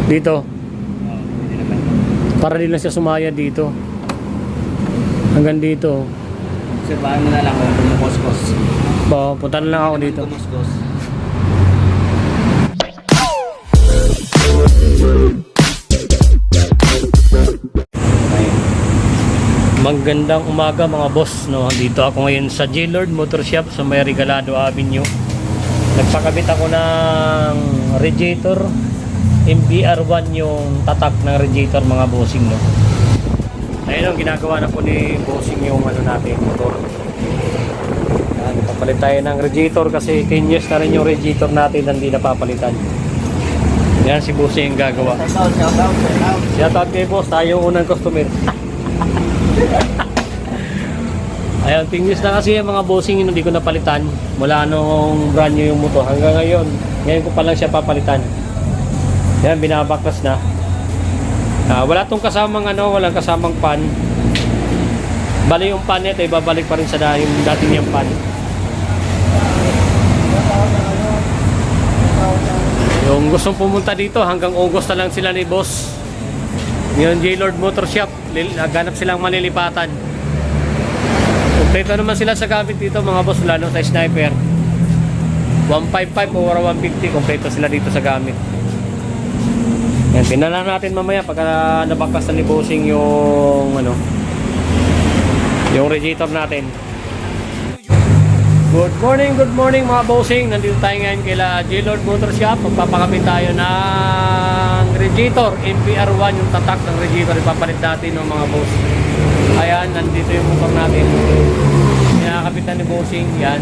Dito. Pwede naman. Para din lang siya sumaya dito. Hanggang dito. Obserbahan mo na lang kung kumukuskos. Punta na lang ako dito. Kumukuskos. Magandang umaga mga boss, no? Dito ako ngayon sa J-Lord Motor Shop sa may Regalado Avenue. Nagpakabit ako ng radiator MBR1, yung tatak ng radiator mga bossing, no? Ayun ang ginagawa na po ni bossing yung ano natin, motor. Papalit tayo ng radiator kasi 10 years na rin yung radiator natin, hindi napapalitan. Yan si bossing yung gagawa. Shout out kay boss, tayo unang customer. Ayan, 10 years na kasi yung mga bossing, hindi ko napalitan mula nung brand new yung motor hanggang ngayon. Ngayon ko pa lang siya papalitan. Ayan, binabaklas na. Wala tong kasamang walang kasamang pan. Bali yung pan nito, ibabalik pa rin sa yung dati niyang pan. Yung gustong pumunta dito, hanggang August na lang sila ni boss. Ngayon, J-Lord Motor Shop, naghanap silang malilipatan. Kompleto naman sila sa gamit dito mga boss, lalo sa sniper. 155 o 150, kompleto sila dito sa gamit. Yan, tingnan natin mamaya pagka nabaklas na ni bossing yung yung radiator natin. Good morning mga bossing. Nandito tayo ngayon kila J-Lord Motor Shop. Magpapakabit tayo ng radiator MBR1, yung tatak ng radiator. Ipapalit natin ng mga boss. Ayan, nandito yung motor natin. Pinakabitan ni bossing. Yan.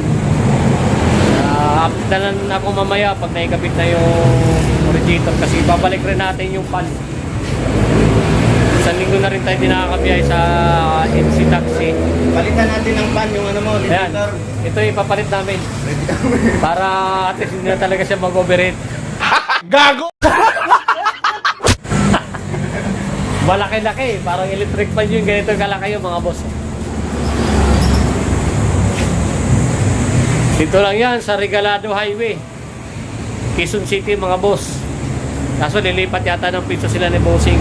Update na lang ako mamaya pag naikabit na yung radiator kasi babalik rin natin yung pan. Isang linggo na rin tayo di nakakabiyay sa NC Taxi. Palitan natin ng pan yung mo, Ayan, radiator. ito ipapalit namin para at least hindi na talaga siya mag-overheat. Gago! Malaki-laki, parang electric pan yung ganito kalaki yung mga boss. Dito lang yan sa Regalado Highway, Quezon City mga boss. Kaso lilipat yata ng piso sila ni bossing.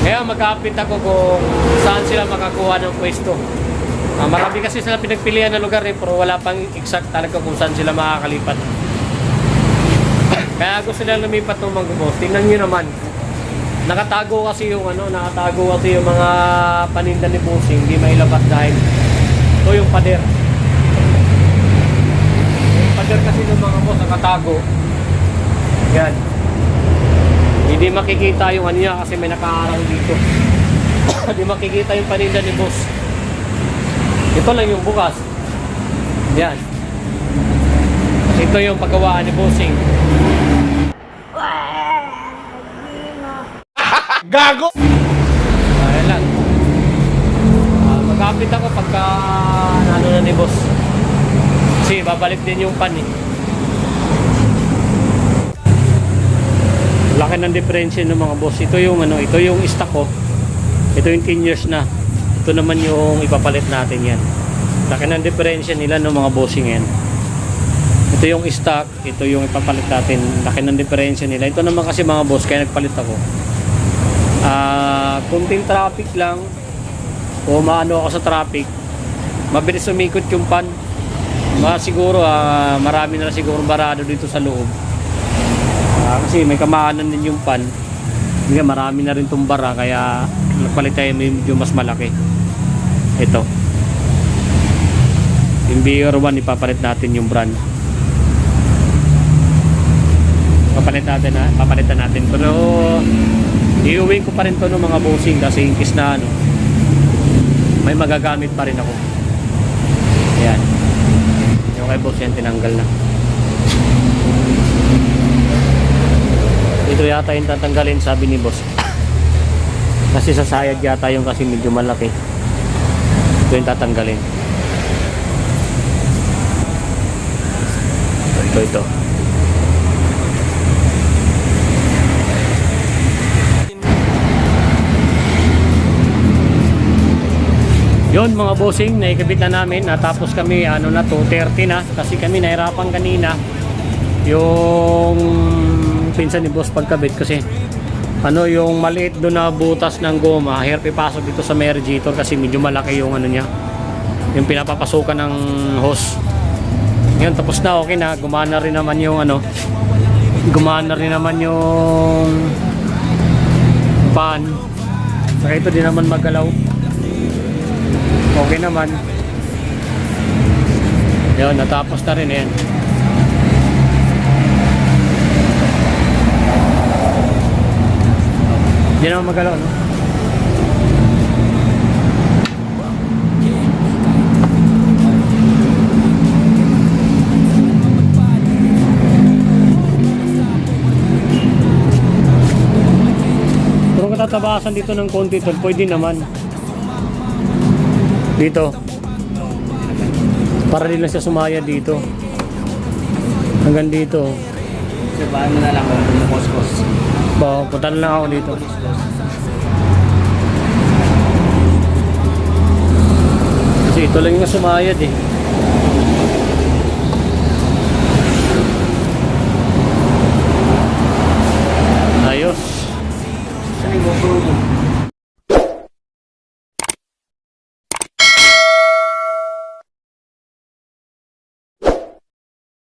Ngayon mag-update ako kung saan sila makakuha ng pwesto. Marami kasi sila pinagpilian na lugar pero wala pang exact talaga kung saan sila makakalipat. Kaya gusto nila lumipat ng mga boss. Tingnan nyo naman. Nakatago kasi yung mga paninda ni bossing, hindi mailabas dahil ito yung pader. Yung pader kasi ng mga boss nakatago. Yan. Hindi makikita yung niya kasi may nakaarang dito. Hindi makikita yung paninda ni boss. Ito lang yung bukas. Yan. Ito yung paggawaan ni bossing. Gago! Ayan lang. Mag-update ako pagka na ni boss. Kasi babalik din yung pan eh. Laki ng diferensya ng mga boss. Ito yung ito yung stock ko. Ito yung 10 years na. Ito naman yung ipapalit natin yan. Laki ng diferensya nila ng mga bossing yan. Ito yung stock, ito yung ipapalit natin. Laki ng diferensya nila. Ito naman kasi mga boss, kaya nagpalit ako. Kunting traffic lang o maano ako sa traffic, mabilis umikot yung pan. Siguro marami na siguro barado dito sa loob. Kasi may kamaanan din yung pan. Hindi, marami na rin tumbara kaya nagpalit tayo medyo mas malaki. Ito yung BR1, ipapalit natin yung brand. Papalitan natin pero iuwi ko pa rin to ng mga bossing kasi in case na may magagamit pa rin ako. Ayan, yung kay boss yan tinanggal na. Ito yata yung tatanggalin sabi ni boss kasi sa sayad yata yung kasi medyo malaki. Ito yung tatanggalin. Ito yun mga bossing, naikabit na namin. Natapos kami 2:30 na kasi kami nahirapan kanina yung pinsan ni boss pagkabit kasi ano yung maliit doon na butas ng goma, hirap ipasok dito sa may radiator kasi medyo malaki yung ano niya, yung pinapapasukan ng hose. Yun, tapos na, okay na, gumana rin naman yung ano, gumana rin naman yung pan. Saka ito din naman magalaw. Okay naman. Yun, natapos na rin yan. Hindi naman magalaw, no? Pero kung tatabasan dito ng konti tol, pwede naman. Dito. Para din lang siya sumaya dito. Hanggang dito. Sabahan mo na lang kung kumukuskos. Ba, punta na lang ako dito. Kasi ito lang yung sumayad eh.